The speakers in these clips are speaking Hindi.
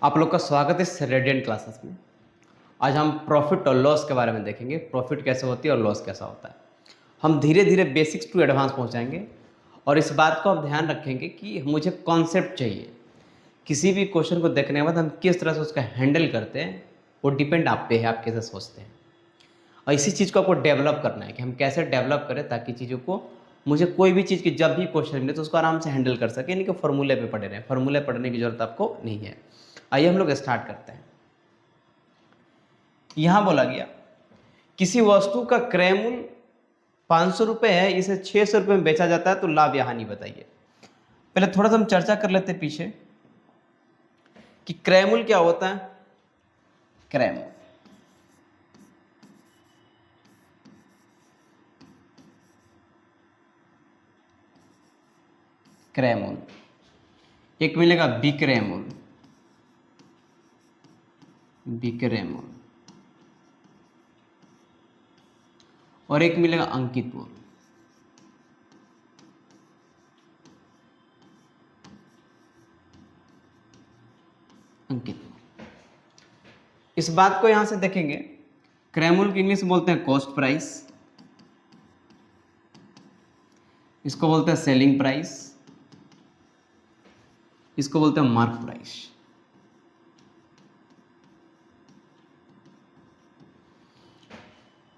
आप लोग का स्वागत है इस रेडिएंट क्लासेस में। आज हम प्रॉफिट और लॉस के बारे में देखेंगे। प्रॉफिट कैसे होती है और लॉस कैसा होता है। हम धीरे धीरे बेसिक्स टू एडवांस पहुंचाएंगे और इस बात को आप ध्यान रखेंगे कि मुझे कॉन्सेप्ट चाहिए। किसी भी क्वेश्चन को देखने के बाद हम किस तरह से उसका हैंडल करते हैं वो डिपेंड आप पे है, आप कैसे सोचते हैं। और इसी चीज़ को आपको डेवलप करना है कि हम कैसे डेवलप करें ताकि चीज़ों को मुझे कोई भी चीज़ की जब भी क्वेश्चन मिले तो उसको आराम से हैंडल कर सके, नहीं कि फॉर्मूले पे पढ़े रहें। फॉर्मूले पढ़ने की जरूरत आपको नहीं है। आइए हम लोग स्टार्ट करते हैं। यहां बोला गया किसी वस्तु का क्रय मूल्य 500 रुपये है, इसे 600 रुपये में बेचा जाता है, तो लाभ या हानि बताइए। पहले थोड़ा सा हम चर्चा कर लेते हैं पीछे कि क्रय मूल्य क्या होता है। क्रय मूल्य क्रय मूल्य एक मिलेगा विक्रय मूल्य, विक्रय मूल्य, और एक मिलेगा अंकित मूल्य। अंकित मूल्य इस बात को यहां से देखेंगे। क्रय मूल्य की इंग्लिश में बोलते हैं कॉस्ट प्राइस, इसको बोलते हैं सेलिंग प्राइस, इसको बोलते हैं मार्क प्राइस।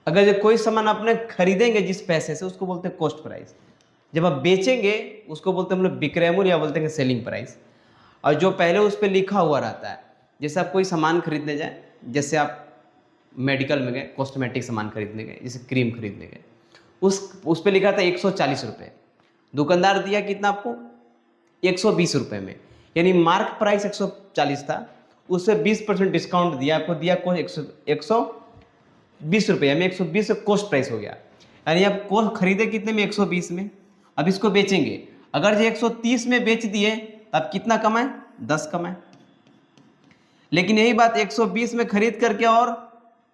अगर जो कोई सामान आपने खरीदेंगे जिस पैसे से, उसको बोलते हैं कॉस्ट प्राइस। जब आप बेचेंगे उसको बोलते हैं हम लोग विक्रय मूल्य या बोलते हैं सेलिंग प्राइस। और जो पहले उस पर लिखा हुआ रहता है, जैसे आप कोई सामान खरीदने जाए, जैसे आप मेडिकल में गए, कॉस्मेटिक सामान खरीदने गए, जैसे क्रीम खरीदने गए, उस पर लिखा था 140 रुपये, दुकानदार दिया कितना आपको 120 रुपये में, यानी मार्क प्राइस 140 था, उस पर 20% डिस्काउंट दिया आपको, दिया को 120 रुपये, यानी 120 से कॉस्ट प्राइस हो गया। यानी आप को खरीदे कितने में 120 में, अब इसको बेचेंगे। अगर जो 130 में बेच दिए तो आप कितना कमाए 10 कमाए। लेकिन यही बात 120 में खरीद करके और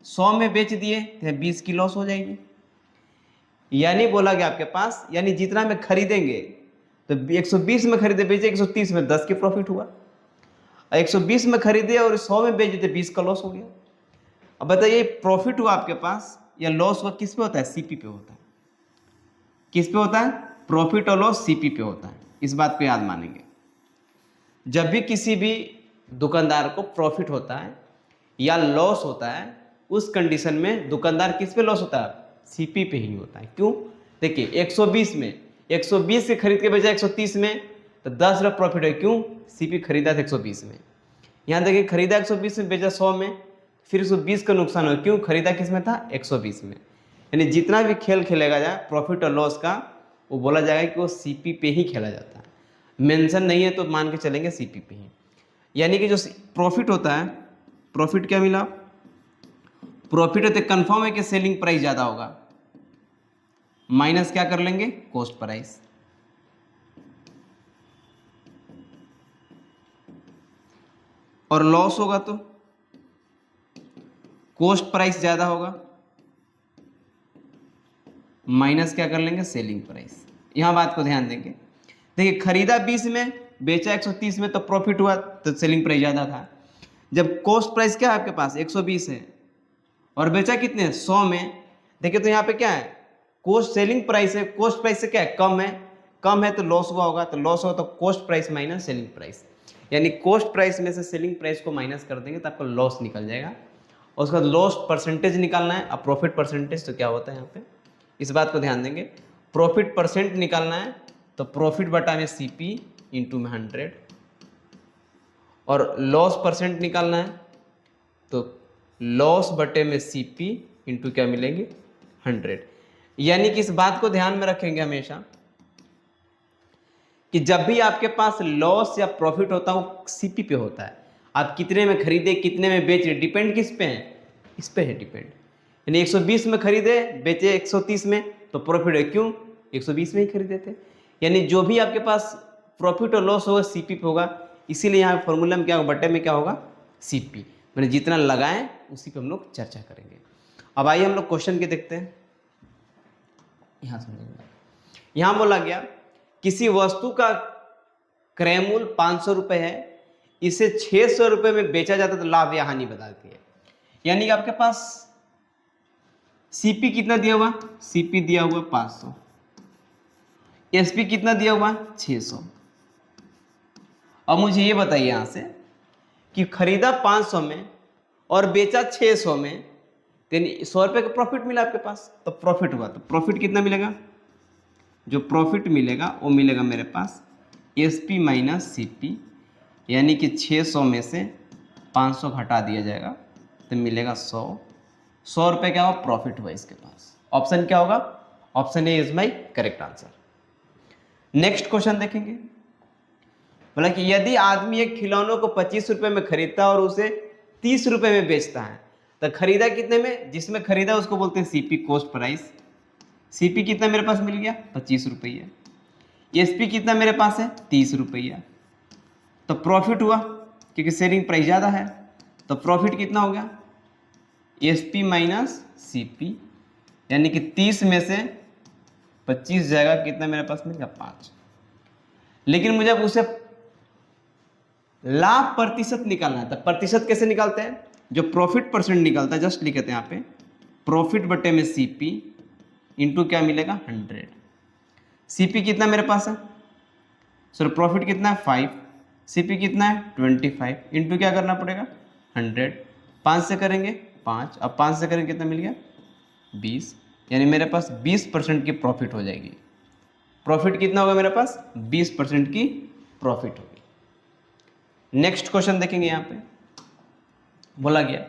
100 में बेच दिए तो 20 की लॉस हो जाएगी। यानी बोला गया आपके पास, यानी जितना में खरीदेंगे तो 120 में खरीदे बेचे 130 में 10 की प्रॉफिट हुआ, 120 में खरीदे और 100 में बेच देते 20 का लॉस हो गया। अब बताइए प्रॉफिट हुआ आपके पास या लॉस हुआ, किस पे होता है? सीपी पे होता है। किस पे होता है? प्रॉफिट और लॉस सीपी पे होता है। इस बात को याद मानेंगे। जब भी किसी भी दुकानदार को प्रॉफिट होता है या लॉस होता है, उस कंडीशन में दुकानदार किस पे लॉस होता है? सीपी पे ही होता है। क्यों? देखिए 120 से खरीद के बेचा 130 में तो 10 रुपये प्रॉफिट है। क्यों? सीपी खरीदा था 120 में। यहाँ देखिए खरीदा 120 में, बेचा 100 में, फिर 120 का नुकसान हो। क्यों? खरीदा किस में था? 120 में। यानी जितना भी खेल खेलेगा जाए प्रॉफिट और लॉस का, वो बोला जाएगा कि वो सीपी पे ही खेला जाता है। मेंशन नहीं है तो मान के चलेंगे सीपी पे ही। यानी कि जो प्रॉफिट होता है, प्रॉफिट क्या मिला? प्रॉफिट होते कंफर्म है कि सेलिंग प्राइस ज़्यादा होगा, माइनस क्या कर लेंगे? Cost price. और लॉस होगा तो कॉस्ट प्राइस ज़्यादा होगा, माइनस क्या कर लेंगे? Selling price. यहाँ बात को ध्यान देंगे। देखिए खरीदा 20 में, बेचा 130 में, तो प्रॉफिट हुआ तो सेलिंग प्राइस ज़्यादा था। जब कॉस्ट प्राइस क्या है आपके पास? 120 है और बेचा कितने? 100 में। देखिए तो यहाँ पे क्या है? कॉस्ट सेलिंग प्राइस है, कॉस्ट प्राइस से क्या है? कम है, कम है तो लॉस हुआ होगा, तो लॉस हुआ तो cost price minus selling price. यानी कॉस्ट प्राइस में से सेलिंग प्राइस को माइनस कर देंगे तो आपका लॉस निकल जाएगा। और उसका लॉस परसेंटेज निकालना है। अब प्रॉफिट परसेंटेज तो क्या होता है यहाँ पे, इस बात को ध्यान देंगे। प्रॉफिट परसेंट निकालना है तो प्रॉफिट बटा में सीपी इंटू में 100, और लॉस परसेंट निकालना है तो लॉस बटे में सीपी इंटू क्या मिलेंगे? 100। यानी कि इस बात को ध्यान में रखेंगे हमेशा कि जब भी आपके पास लॉस या प्रॉफिट होता है वो सीपी पे होता है। आप कितने में खरीदे, कितने में बेचे, डिपेंड किस पे है? इस पे है डिपेंड। यानी 120 में खरीदे, बेचे 130 में, तो प्रॉफिट है। क्यों? 120 में ही खरीदे थे। यानी जो भी आपके पास प्रॉफिट और लॉस होगा सीपी पे होगा। इसीलिए यहाँ फॉर्मूला में क्या होगा? बटे में क्या होगा? सीपी। मैंने जितना लगाएं उसी पे हम लोग चर्चा करेंगे। अब आइए हम लोग क्वेश्चन के देखते हैं। यहाँ समझेंगे। यहाँ बोला गया किसी वस्तु का क्रय मूल्य 500 रुपये है, इसे 600 रुपये में बेचा जाता तो लाभ या हानि बताती है। यानी कि आपके पास सीपी कितना दिया हुआ, सीपी दिया हुआ 500, एसपी कितना दिया हुआ 600। अब मुझे ये बताइए यहां से कि खरीदा 500 में और बेचा 600 में, तो 100 रुपये का प्रॉफिट मिला आपके पास, तो प्रॉफिट हुआ। तो प्रॉफिट कितना मिलेगा, जो प्रॉफिट मिलेगा वो मिलेगा मेरे पास एसपी माइनस सीपी, यानी कि 600 में से 500 घटा दिया जाएगा तो मिलेगा 100। 100 रुपये क्या होगा, प्रॉफिट हुआ इसके पास। ऑप्शन क्या होगा, option A is my correct answer. Next question देखेंगे। बोला कि यदि आदमी एक खिलौनों को 25 रुपये में खरीदता है और उसे 30 रुपये में बेचता है, तो खरीदा कितने में, जिसमें खरीदा उसको बोलते हैं सीपी, कॉस्ट प्राइस। सीपी कितना मेरे पास मिल गया, 25 रुपये। एसपी कितना मेरे पास है, 30 रुपया। तो प्रॉफिट हुआ क्योंकि सेलिंग प्राइस ज़्यादा है, तो प्रॉफिट कितना हो गया, एसपी माइनस सीपी, यानी कि 30 में से 25 जाएगा, कितना मेरे पास मिलेगा 5। लेकिन मुझे अब उसे लाभ प्रतिशत निकालना है। तो प्रतिशत कैसे निकालते हैं, जो प्रॉफिट परसेंट निकलता है, जस्ट लिखते हैं यहाँ पे प्रॉफिट बटे में सीपी इंटू क्या मिलेगा 100। सीपी कितना मेरे पास है, सर प्रॉफिट कितना है 5, सीपी कितना है 25, इंटू क्या करना पड़ेगा 100। 5 से करेंगे 5, अब 5 से करेंगे कितना मिल गया 20, यानी मेरे पास 20% की प्रॉफिट हो जाएगी। प्रॉफिट कितना होगा मेरे पास, 20% की प्रॉफिट होगी। नेक्स्ट क्वेश्चन देखेंगे। यहाँ पे बोला गया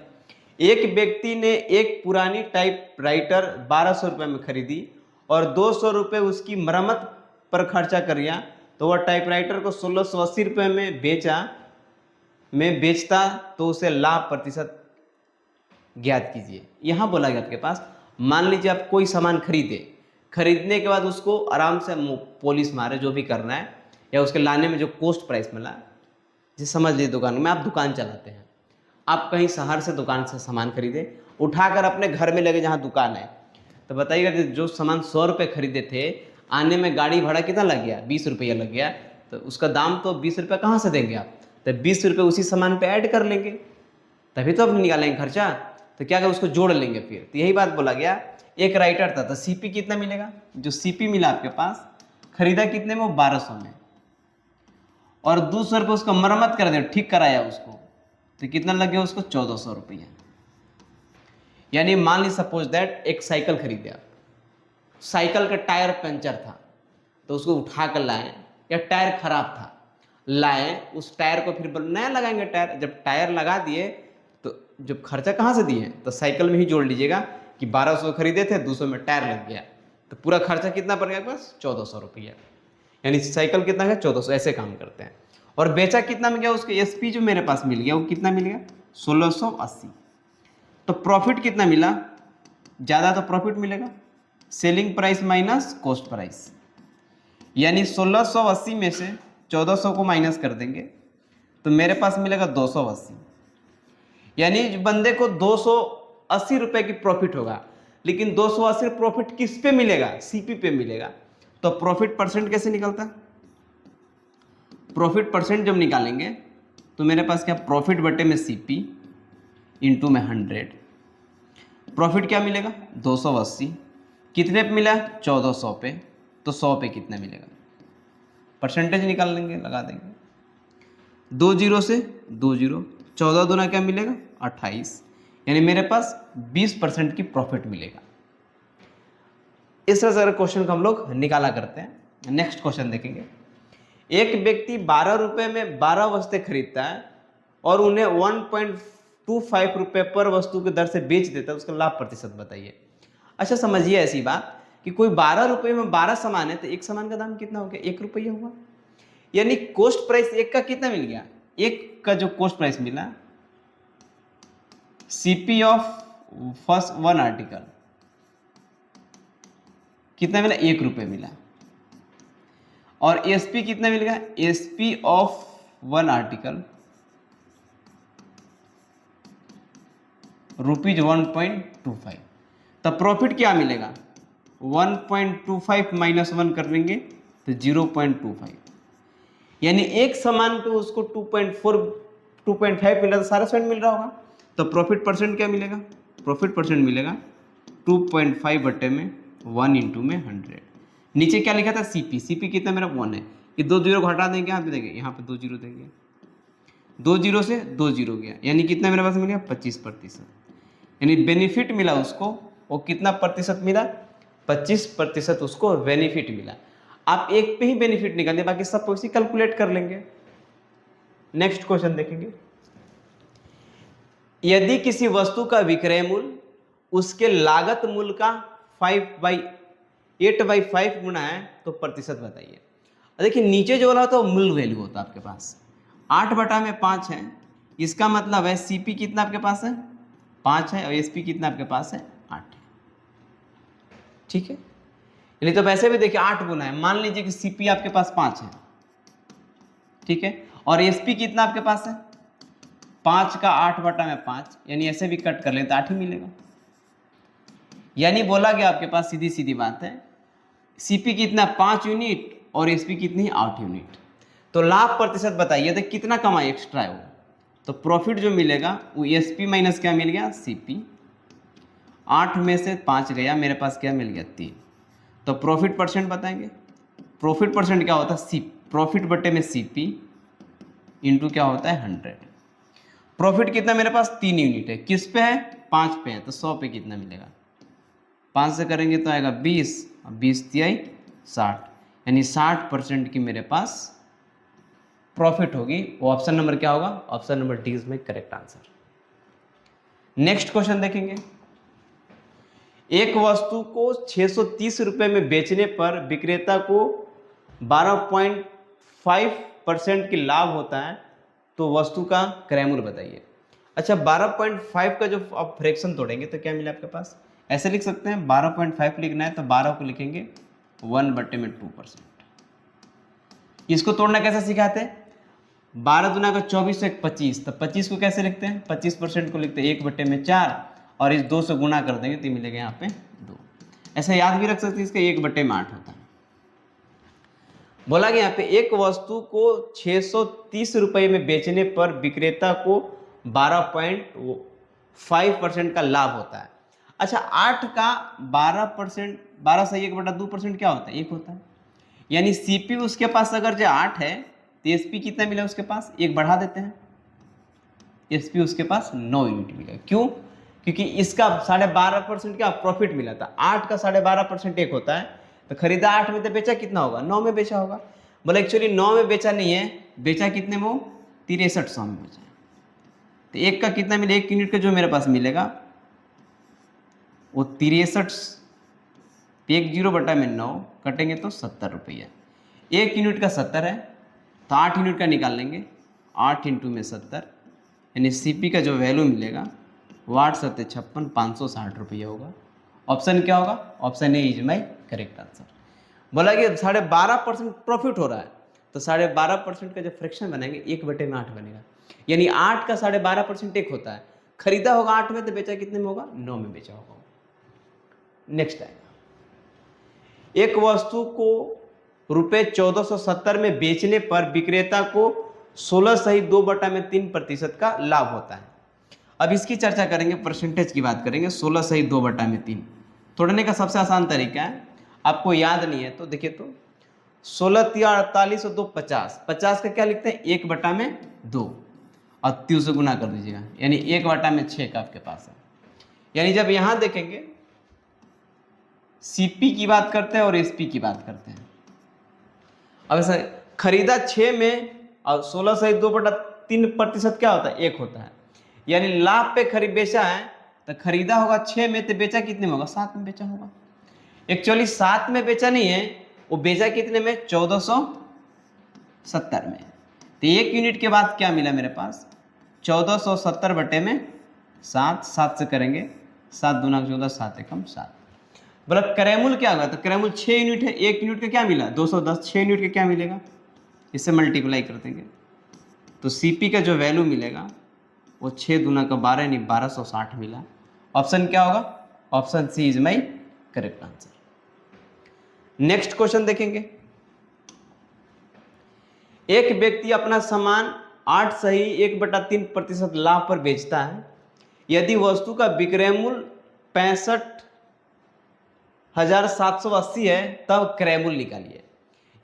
एक व्यक्ति ने एक पुरानी टाइपराइटर 1200 रुपये में खरीदी और 200 रुपये उसकी मरम्मत पर खर्चा कर दिया, तो वह टाइपराइटर को 1680 रुपये में बेचता तो उसे लाभ प्रतिशत ज्ञात कीजिए। यहाँ बोला गया आपके पास, मान लीजिए आप कोई सामान खरीदने के बाद उसको आराम से पॉलिश मारे, जो भी करना है, या उसके लाने में जो कॉस्ट प्राइस मिला, जिसे समझ लीजिए दुकान में आप दुकान चलाते हैं, आप कहीं शहर से दुकान से सामान खरीदे, उठाकर अपने घर में लगे जहाँ दुकान है, तो बताइएगा जो सामान 100 रुपये खरीदे थे, आने में गाड़ी भाड़ा कितना लग गया, 20 रुपया लग गया, तो उसका दाम तो 20 रुपये कहाँ से देंगे आप, तो 20 रुपये उसी सामान पे ऐड कर लेंगे, तभी तो आप निकालेंगे खर्चा। तो क्या करें, उसको जोड़ लेंगे फिर। तो यही बात बोला गया। एक राइटर था, तो सीपी कितना मिलेगा, जो सीपी मिला आपके पास, खरीदा कितने में, वो 1200 में, और 200 रुपये उसको मरम्मत कर दे, ठीक कराया उसको, तो कितना लग गया उसको 1400 रुपया। यानी मान ली सपोज दैट एक साइकिल खरीदे आप, साइकिल का टायर पंचर था, तो उसको उठा कर लाए, या टायर खराब था लाए, उस टायर को फिर नया लगाएंगे टायर। जब टायर लगा दिए तो जब खर्चा कहाँ से दिए, तो साइकिल में ही जोड़ लीजिएगा कि 1200 खरीदे थे, 200 में टायर लग गया, तो पूरा खर्चा कितना पड़ गया बस 1400 रुपया। यानी साइकिल कितना है 1400, ऐसे काम करते हैं। और बेचा कितना में गया, उसके एसपी जो मेरे पास मिल गया वो कितना मिल गया 1680। तो प्रॉफिट कितना मिला, ज़्यादा तो प्रॉफिट मिलेगा, selling price minus cost price, यानी 1680 में से 1400 को माइनस कर देंगे तो मेरे पास मिलेगा 280। यानी बंदे को 280 रुपये की प्रॉफिट होगा, लेकिन 280 प्रॉफिट किस पे मिलेगा, सीपी पे मिलेगा। तो प्रॉफिट परसेंट कैसे निकलता है, प्रॉफिट परसेंट जब निकालेंगे तो मेरे पास क्या, प्रॉफिट बटे में सीपी इंटू में 100। प्रॉफिट क्या मिलेगा 280, कितने पे मिला 1400 पे, तो 100 पे कितना मिलेगा, परसेंटेज निकाल लेंगे, लगा देंगे 2 जीरो से 2 जीरो, 14 दूना क्या मिलेगा 28, यानी मेरे पास 20% की प्रॉफिट मिलेगा। इस तरह से अगर क्वेश्चन को हम लोग निकाला करते हैं। नेक्स्ट क्वेश्चन देखेंगे। एक व्यक्ति 12 रुपये में 12 वस्तुएं खरीदता है और उन्हें 1.25 रुपये पर वस्तु की दर से बेच देता है, उसका लाभ प्रतिशत बताइए। अच्छा समझिए ऐसी बात कि कोई 12 रुपये में 12 सामान है, तो एक सामान का दाम कितना हो गया, 1 रुपया हुआ। यानी कॉस्ट प्राइस एक का कितना मिल गया, एक का जो कॉस्ट प्राइस मिला, CP of first one article कितना मिला, 1 रुपये मिला। और एसपी कितना मिल गया, एसपी ऑफ वन आर्टिकल ₹1.25। तब प्रॉफिट क्या मिलेगा, 1.25 माइनस 1 कर देंगे तो 0.25। यानी एक सामान पे उसको 2.4 2.5 मिला तो सारा स्टूडेंट मिल रहा होगा, तो प्रॉफिट परसेंट क्या मिलेगा, प्रॉफिट परसेंट मिलेगा 2.5 बटे में 1 इंटू में 100। नीचे क्या लिखा था सीपी, सीपी कितना मेरा 1 है, ये 2 जीरो को हटा देंगे, यहाँ पे देंगे, यहाँ पे 2 जीरो देंगे, 2 जीरो से 2 जीरो गया, यानी कितना मेरे पास मिल गया 25%। यानी बेनिफिट मिला उसको, वो कितना प्रतिशत मिला, 25% उसको बेनिफिट मिला। आप एक पे ही बेनिफिट निकालिए, बाकी सब पे उसी कैलकुलेट कर लेंगे। नेक्स्ट क्वेश्चन देखेंगे, यदि किसी वस्तु का विक्रय मूल्य उसके लागत मूल्य का 8/5 गुना है तो प्रतिशत बताइए। देखिए नीचे जो वाला होता है वो मूल वैल्यू होता है आपके पास, 8/5 है, इसका मतलब है सीपी कितना आपके पास है 5 है और एसपी कितना आपके पास है 8 है, ठीक है। यानी तो वैसे भी देखिए 8 गुना है, मान लीजिए कि सीपी आपके पास 5 है, ठीक है, और एसपी कितना आपके पास है 5 का 8/5, यानी ऐसे भी कट कर ले तो 8 ही मिलेगा। यानी बोला गया आपके पास सीधी सीधी बात है, सीपी कितना 5 यूनिट और एसपी कितनी 8 यूनिट। तो लाभ प्रतिशत बताइए तो कितना कमाई एक्स्ट्रा है वो, तो प्रॉफिट जो मिलेगा वो एसपी माइनस क्या मिल गया सीपी, 8 में से 5 गया, मेरे पास क्या मिल गया 3, तो प्रॉफिट परसेंट बताएंगे। प्रॉफिट परसेंट क्या होता है सी प्रॉफिट बटे में सीपी इंटू क्या होता है 100। प्रॉफिट कितना मेरे पास 3 यूनिट है, किस पे है 5 पे है, तो 100 पे कितना मिलेगा, 5 से करेंगे तो आएगा 20, 20 तिहाई 60, यानी 60% की मेरे पास प्रॉफिट होगी। वो ऑप्शन नंबर क्या होगा, ऑप्शन नंबर डी इज में करेक्ट आंसर। नेक्स्ट क्वेश्चन देखेंगे, एक वस्तु को 630 रुपये में बेचने पर विक्रेता को 12.5% की लाभ होता है, तो वस्तु का क्रय मूल्य बताइए। अच्छा 12.5 का जो आप फ्रैक्शन तोड़ेंगे तो क्या मिला आपके पास, ऐसे लिख सकते हैं 12.5 लिखना है तो 12 को लिखेंगे 1/2%। इसको तोड़ना कैसे सिखाते हैं, 12 दूना का 24 से 25, तो 25 को कैसे लिखते हैं 25% को लिखते हैं 1/4 और इस 2 से गुना कर देंगे तो मिलेगा यहाँ पे 2। ऐसा याद भी रख सकते हैं, इसका 1/8 होता है। बोला गया यहाँ पे एक वस्तु को 630 रुपये में बेचने पर विक्रेता को 12.5% का लाभ होता है। अच्छा 8 का 12%, 12 से 1/2% क्या होता है 1 होता है, यानी सीपी उसके पास अगर जो 8 है तो एसपी कितना मिला उसके पास, 1 बढ़ा देते हैं, एसपी उसके पास 9 यूनिट मिला। क्यों, क्योंकि इसका 12.5% क्या प्रॉफिट मिला था, 8 का 12.5% 1 होता है, तो खरीदा 8 में तो बेचा कितना होगा 9 में बेचा होगा। बोले एक्चुअली 9 में बेचा नहीं है, बेचा कितने में, 6300 में बेचा है, तो 1 का कितना मिले 1 यूनिट का जो मेरे पास मिलेगा वो 63, 10/9 कटेंगे तो 70 रुपया, 1 यूनिट का 70 है तो 8 यूनिट का निकाल लेंगे, 8 इंटू में 70, यानी सीपी का जो वैल्यू मिलेगा वो 8 7 56 560 रुपया होगा। ऑप्शन क्या होगा, option A is my correct answer. बोला कि 12.5% प्रॉफिट हो रहा है, तो 12.5% का जो फ्रैक्शन बनाएंगे 1/8 बनेगा, यानी 8 का 12.5% 1 होता है, खरीदा होगा 8 में तो बेचा कितने में होगा 9 में बेचा होगा। नेक्स्ट आएगा, एक वस्तु को रुपये 1470 में बेचने पर विक्रेता को 16 सही 2/3% का लाभ होता है। अब इसकी चर्चा करेंगे, परसेंटेज की बात करेंगे। 16 सही 2/3 तोड़ने का सबसे आसान तरीका है, आपको याद नहीं है तो देखिए, तो 16 तिया 48 और 2 50, 50 का क्या लिखते हैं 1/2 और 3 से गुना कर दीजिएगा, यानी 1/6 का आपके पास है। यानी जब यहां देखेंगे सीपी की बात करते हैं और एसपी की बात करते हैं। अब ऐसा खरीदा 6 में और 16 सही 2/3% क्या होता है 1 होता है, यानी लाभ पे खरीद बेचा है तो खरीदा होगा 6 में तो बेचा कितने में होगा 7 में बेचा होगा। एक्चुअली 7 में बेचा नहीं है, वो बेचा कितने में 1470 में, तो 1 यूनिट के बाद क्या मिला मेरे पास 1470 बटे में 7, 7 से करेंगे 7 दूना 14 7 एकम 7। बोला क्रय मूल्य क्या होगा, तो क्रय मूल्य 6 यूनिट है, 1 यूनिट का क्या मिला 210, 6 यूनिट का क्या मिलेगा, इससे मल्टीप्लाई कर देंगे तो सीपी का जो वैल्यू मिलेगा वो 6 दूना का 12 यानी 1260 मिला। ऑप्शन क्या होगा, option C is my correct answer. Next question देखेंगे, एक व्यक्ति अपना सामान 8 सही 1/3% लाभ पर बेचता है। यदि वस्तु का विक्रय मूल्य 65,780 है तब क्रय मूल्य निकालिए।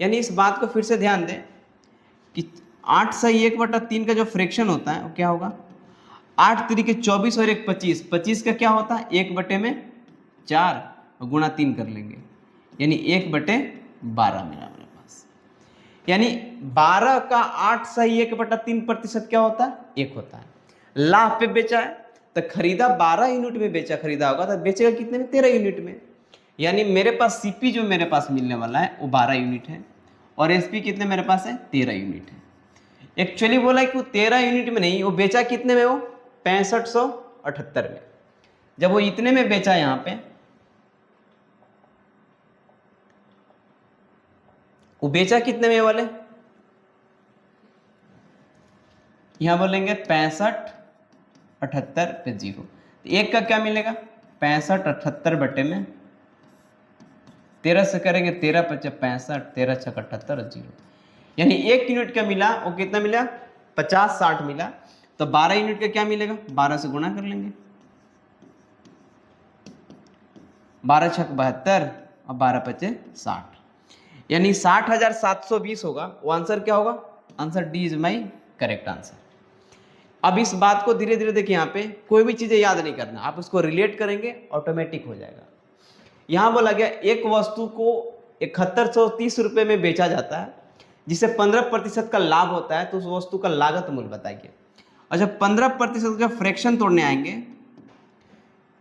यानी इस बात को फिर से ध्यान दें कि 8 सही 1/3 का जो फ्रैक्शन होता है वो क्या होगा, 8 तरीके 24 और 1 25, 25 का क्या होता है 1/4 और गुणा 3 कर लेंगे, यानी 1/12 मिला मेरे पास। यानी 12 का 8 सही 1/3% क्या होता है 1 होता है। लाभ पे बेचा है तो खरीदा 12 यूनिट में बेचा, खरीदा होगा तो बेचेगा कितने में 13 यूनिट में। यानी मेरे पास सीपी जो मेरे पास मिलने वाला है वो 12 यूनिट है और एसपी कितने मेरे पास है 13 यूनिट है। एक्चुअली बोला कि वो 13 यूनिट में नहीं, वो बेचा कितने में, वो 6578 में। जब वो इतने में बेचा यहां पे, वो बेचा कितने में वाले, यहां बोलेंगे 6578 पे 0, तो एक का क्या मिलेगा 6578 बटे में 13 से करेंगे 13 × 5 = 65, 13 × 6 = 78 और 0। यानी 1 यूनिट का मिला वो कितना मिला 50-60 मिला, तो 12 यूनिट का क्या मिलेगा 12 से गुणा कर लेंगे, 12 × 6 = 72 और 12 × 5 = 60, यानी 60,720 होगा। वो आंसर क्या होगा, answer D is my correct answer. अब इस बात को धीरे धीरे देखिए, यहाँ पे कोई भी चीजें याद नहीं करना, आप उसको रिलेट करेंगे ऑटोमेटिक हो जाएगा। यहां बोला गया एक वस्तु को 7130 रुपए में बेचा जाता है जिसे 15% का लाभ होता है, तो उस वस्तु का लागत मूल्य बताइए। और जब 15% का फ्रैक्शन तोड़ने आएंगे,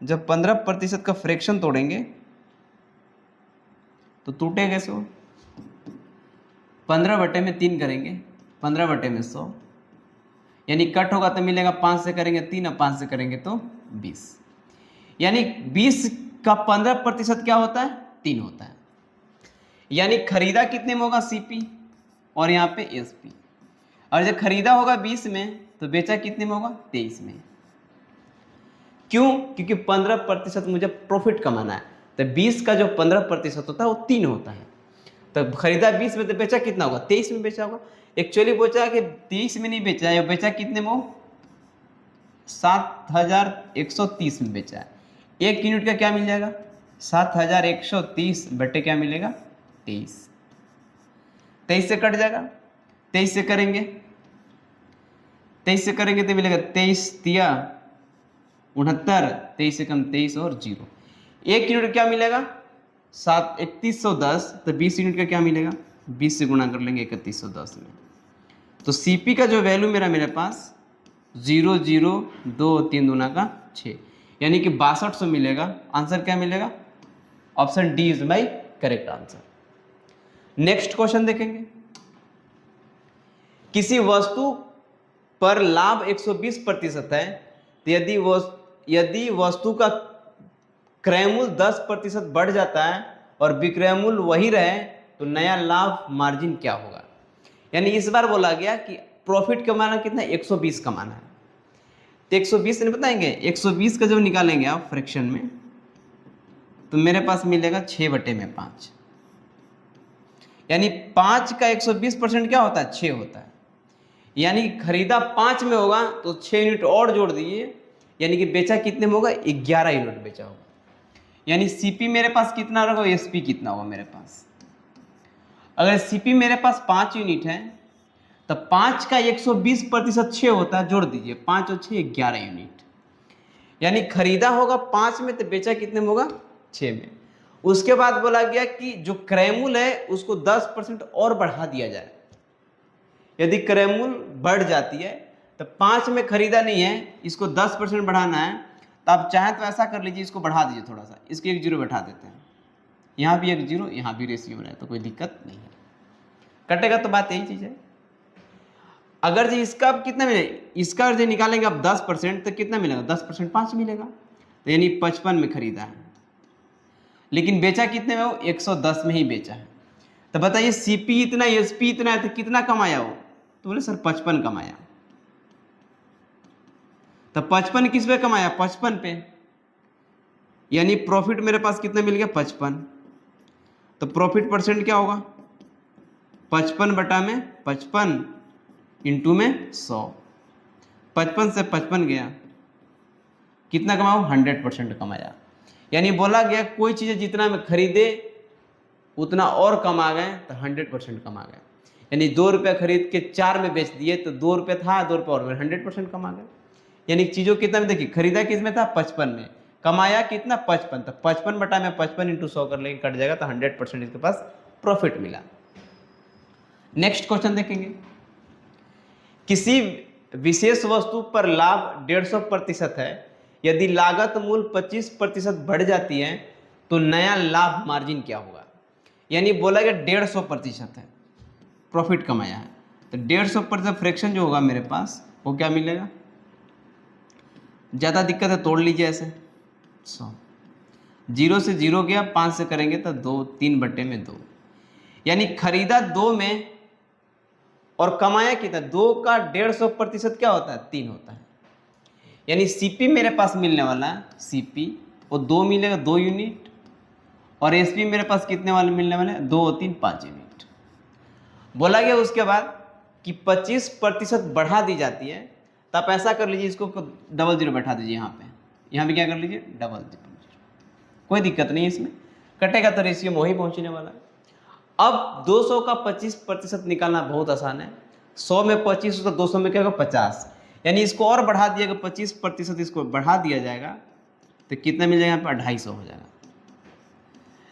जब 15% का फ्रैक्शन तोड़ेंगे तो टूटेगा कैसे, वो 15/3 करेंगे, 15/100, यानी कट होगा तो मिलेगा 5 से करेंगे 3 और 5 से करेंगे तो 20, यानी 20 का 15% क्या होता है 3 होता है। यानी खरीदा कितने में होगा सीपी और यहाँ पे एसपी, और जब खरीदा होगा 20 में तो बेचा कितने में होगा 23 में। क्यों, क्योंकि 15% मुझे प्रॉफिट कमाना है, तो 20 का जो 15% होता है वो 3 होता है, तो खरीदा 20 में तो बेचा कितना होगा 23 में बेचा होगा। एक्चुअली बोचा कि 23 में नहीं बेचा है, बेचा कितने में, 7130 में बेचा है। 1 यूनिट का क्या मिल जाएगा 7130 बटे क्या मिलेगा 23, 23 से कट जाएगा, 23 से करेंगे, 23 से करेंगे तो मिलेगा 23 तिया 69, 23 से कम 23 और 0। 1 यूनिट क्या मिलेगा 3110, तो 20 यूनिट का क्या मिलेगा 20 से गुणा कर लेंगे 3110 में, तो सीपी का जो वैल्यू मेरे पास 002 3 दूना का 6, यानी कि 6200 मिलेगा। आंसर क्या मिलेगा, option D is my correct answer. Next question देखेंगे, किसी वस्तु पर लाभ 120% है, तो यदि वस्तु का क्रय मूल्य 10% बढ़ जाता है और विक्रय मूल्य वही रहे तो नया लाभ मार्जिन क्या होगा। यानी इस बार बोला गया कि प्रॉफिट कमाना कितना 120 कमाना है, तो 120 नहीं बताएंगे, 120 का जब निकालेंगे आप फ्रैक्शन में तो मेरे पास मिलेगा 6/5, यानी 5 का 120% क्या होता है 6 होता है। यानी खरीदा 5 में होगा तो 6 यूनिट और जोड़ दिए, यानी कि बेचा कितने में होगा 11 यूनिट बेचा होगा। यानी सीपी मेरे पास कितना होगा, एसपी कितना होगा मेरे पास। अगर सीपी मेरे पास 5 यूनिट है तो 5 का 120% 6 होता है, जोड़ दीजिए 5 और 6 11 यूनिट, यानी खरीदा होगा 5 में तो बेचा कितने में होगा 6 में। उसके बाद बोला गया कि जो क्रय मूल्य है उसको 10% और बढ़ा दिया जाए। यदि क्रय मूल्य बढ़ जाती है तो 5 में खरीदा नहीं है, इसको 10% बढ़ाना है, तो आप चाहें तो ऐसा कर लीजिए, इसको बढ़ा दीजिए थोड़ा सा, इसको 1 0 बैठा देते हैं, यहाँ भी 1 0 यहाँ भी रेशियो में रहे तो कोई दिक्कत नहीं है, कटेगा तो बात यही चीज़ है। अगर जी इसका कितना मिले, इसका जो निकालेंगे आप 10% तो कितना मिलेगा 10% 5 मिलेगा, तो यानी 55 में खरीदा है, लेकिन बेचा कितने में, वो 110 में ही बेचा है। तो बताइए सीपी इतना एसपी इतना है तो कितना कमाया वो, तो बोले सर 55 कमाया। तो 55 किस पे कमाया 55 पे, यानी प्रॉफिट मेरे पास कितना मिल गया 55, तो प्रॉफिट परसेंट क्या होगा 55 इंटू में 100, 55 से 55 गया, कितना कमाओ 100% कमाया। यानी बोला गया कोई चीज़ जितना में खरीदे उतना और कमा गए तो 100% कमा गए। यानी 2 रुपये खरीद के 4 में बेच दिए तो 2 रुपये था, 2 रुपये और में 100% कमा गए। यानी चीज़ों कितना में देखिए, खरीदा किस में था 55 में, कमाया कितना 55, तो 55 बटा में 55 इंटू 100 कर लेंगे, कट जाएगा तो 100% इसके पास प्रॉफिट मिला। नेक्स्ट क्वेश्चन देखेंगे, किसी विशेष वस्तु पर लाभ 150% है, यदि लागत मूल्य 25% बढ़ जाती है तो नया लाभ मार्जिन क्या होगा। यानी बोला गया 150% है, प्रॉफिट कमाया है, तो 150% फ्रैक्शन जो होगा मेरे पास वो क्या मिलेगा। ज़्यादा दिक्कत है तोड़ लीजिए ऐसे, 100, 0 से 0 गया, 5 से करेंगे तो 2, 3 बटे में 2। यानी खरीदा 2 में और कमाया कितना, 2 का 150% क्या होता है 3 होता है। यानी सीपी मेरे पास मिलने वाला है, सीपी और 2 मिलेगा 2 यूनिट, और एसपी मेरे पास कितने वाले मिलने वाले हैं 2 और 3 5 यूनिट। बोला गया उसके बाद कि 25% बढ़ा दी जाती है, तो आप ऐसा कर लीजिए, इसको 00 बैठा दीजिए यहाँ पे क्या कर लीजिए 00, कोई दिक्कत नहीं इसमें, कटेगा तो रेशियो में वही पहुँचने वाला है। अब 200 का 25% निकालना बहुत आसान है, 100 में 25 तो 200 में क्या होगा 50, यानी इसको और बढ़ा दिएगा 25% इसको बढ़ा दिया जाएगा तो कितना मिल जाएगा यहाँ पर 250 हो जाएगा।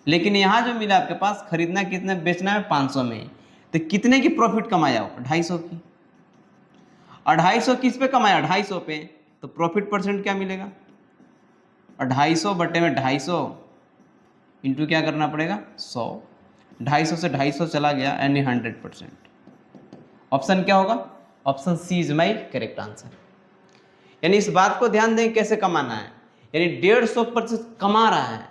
लेकिन यहाँ जो मिला आपके पास, खरीदना कितने बेचना है 500 में, तो कितने की प्रॉफिट कमाया हो 250 की, 250 किस पे कमाया 250 पे, तो प्रॉफिट परसेंट क्या मिलेगा 250 बटे में 250 इंटू क्या करना पड़ेगा 100, 250 से 250 चला गया यानी 100%। ऑप्शन क्या होगा, option C is my correct answer. यानी इस बात को ध्यान दें कैसे कमाना है, यानी 150% कमा रहा है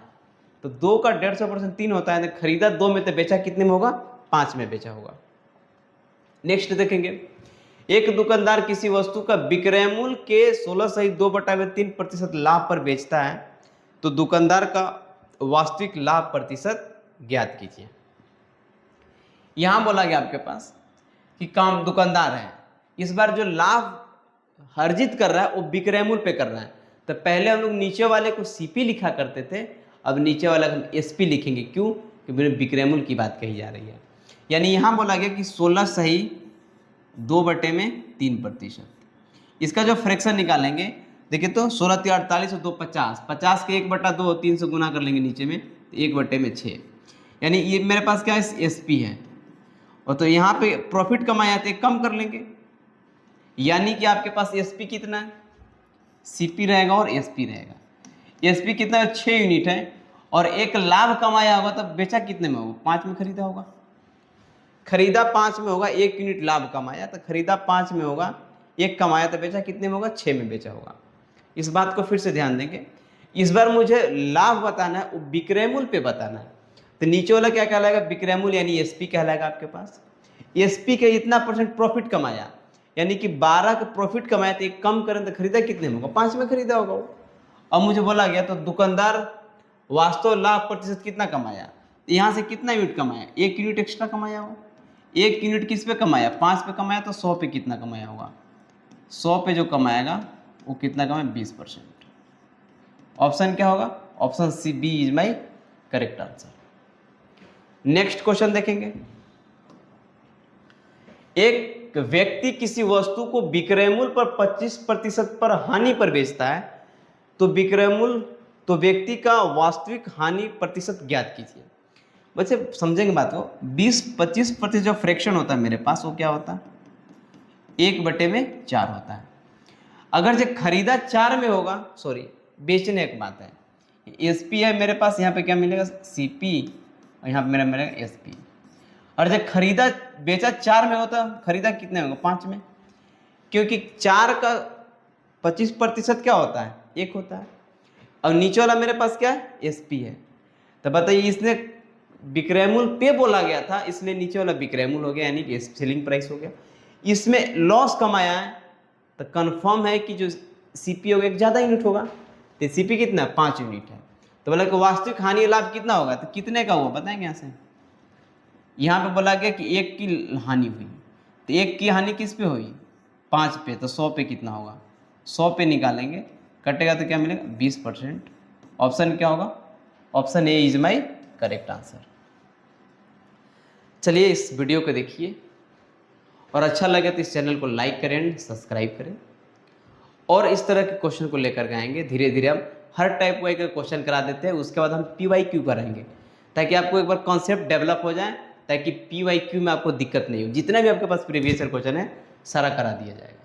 तो 2 का 150% 3 होता है, तो खरीदा 2 में तो बेचा कितने में होगा 5 में बेचा होगा। नेक्स्ट देखेंगे, एक दुकानदार किसी वस्तु का विक्रय मूल्य के 16 सहित 2/3% लाभ पर बेचता है, तो दुकानदार का वास्तविक लाभ प्रतिशत ज्ञात कीजिए। यहां बोला गया आपके पास कि काम दुकानदार है, इस बार जो लाभ अर्जित कर रहा है वो विक्रय मूल्य पे कर रहा है, तो पहले हम लोग नीचे वाले को सीपी लिखा करते थे, अब नीचे वाला हम एसपी लिखेंगे। क्यों, क्योंकि विक्रय मूल्य की बात कही जा रही है। यानी यहाँ बोला गया कि 16 सही 2/3%, इसका जो फ्रैक्शन निकालेंगे देखिए तो 16 3 48 और 2 50, 50 के 1/2 3 से गुना कर लेंगे नीचे में तो 1/6, यानी ये मेरे पास क्या है एसपी है, और तो यहाँ पे प्रॉफिट कमाया तो कम कर लेंगे, यानी कि आपके पास एसपी कितना है, सीपी रहेगा और एसपी रहेगा। एसपी कितना है 6 यूनिट है, और एक लाभ कमाया होगा तब बेचा कितने में होगा 5 में खरीदा होगा, खरीदा 5 में होगा, 1 यूनिट लाभ कमाया तो खरीदा 5 में होगा, 1 कमाया तो बेचा कितने में होगा 6 में बेचा होगा। इस बात को फिर से ध्यान देंगे, इस बार मुझे लाभ बताना है, विक्रय मूल्य पे बताना है, तो नीचे वाला क्या कहलाएगा विक्रय मूल्य यानी एसपी कहलाएगा आपके पास। एसपी के इतना % प्रॉफिट कमाया, यानी कि 12 का प्रॉफिट कमाया तो एक कम करें तो खरीदा कितने में होगा 5 में खरीदा होगा वो। अब मुझे बोला गया तो दुकानदार वास्तव लाभ प्रतिशत कितना कमाया, यहाँ से कितना यूनिट कमाया 1 यूनिट एक्स्ट्रा कमाया हो, 1 यूनिट किस पे कमाया 5 पे कमाया, तो 100 पे कितना कमाया होगा 100 पे जो कमाएगा वो कितना कमाया 20%। ऑप्शन क्या होगा, option C B is my correct answer. Next question देखेंगे, एक व्यक्ति किसी वस्तु को विक्रय मूल्य पर 25% पर हानि पर बेचता है, तो विक्रय मूल्य तो व्यक्ति का वास्तविक हानि प्रतिशत ज्ञात कीजिए। बच्चे समझेंगे बात को, 20-25% जो फ्रैक्शन होता है मेरे पास वो क्या होता है 1/4 होता है। अगर जो खरीदा 4 में होगा, सॉरी बेचने एक बात है, एसपी है मेरे पास, यहाँ पे क्या मिलेगा सीपी, और यहाँ पे मेरा मिलेगा एसपी, और जब खरीदा बेचा 4 में होता खरीदा कितने में होगा 5 में, क्योंकि 4 का 25% क्या होता है 1 होता है, और नीचे वाला मेरे पास क्या है एसपी है। तो बताइए इसने विक्रय मूल्य पे बोला गया था, इसलिए नीचे वाला विक्रय मूल्य हो गया यानी कि सेलिंग प्राइस हो गया। इसमें लॉस कमाया है तो कंफर्म है कि जो सीपी होगा एक ज़्यादा यूनिट होगा, तो सीपी कितना 5 यूनिट है, तो बोला कि वास्तविक हानि लाभ कितना होगा, तो कितने का हुआ बताएंगे यहाँ से, यहाँ पे बोला गया कि 1 की हानि हुई, तो 1 की हानि किस पे हुई, 5 पे, तो 100 पे कितना होगा, 100 पे निकालेंगे, कटेगा तो क्या मिलेगा 20%। ऑप्शन क्या होगा, option A is my correct answer. चलिए इस वीडियो को देखिए और अच्छा लगे तो इस चैनल को लाइक करें एंड सब्सक्राइब करें, और इस तरह के क्वेश्चन को लेकर के आएंगे। धीरे धीरे हम हर टाइप वाई का क्वेश्चन करा देते हैं, उसके बाद हम PYQ कराएंगे, ताकि आपको एक बार कॉन्सेप्ट डेवलप हो जाए, ताकि PYQ में आपको दिक्कत नहीं हो। जितना भी आपके पास प्रीवियस ईयर क्वेश्चन है सारा करा दिया जाएगा।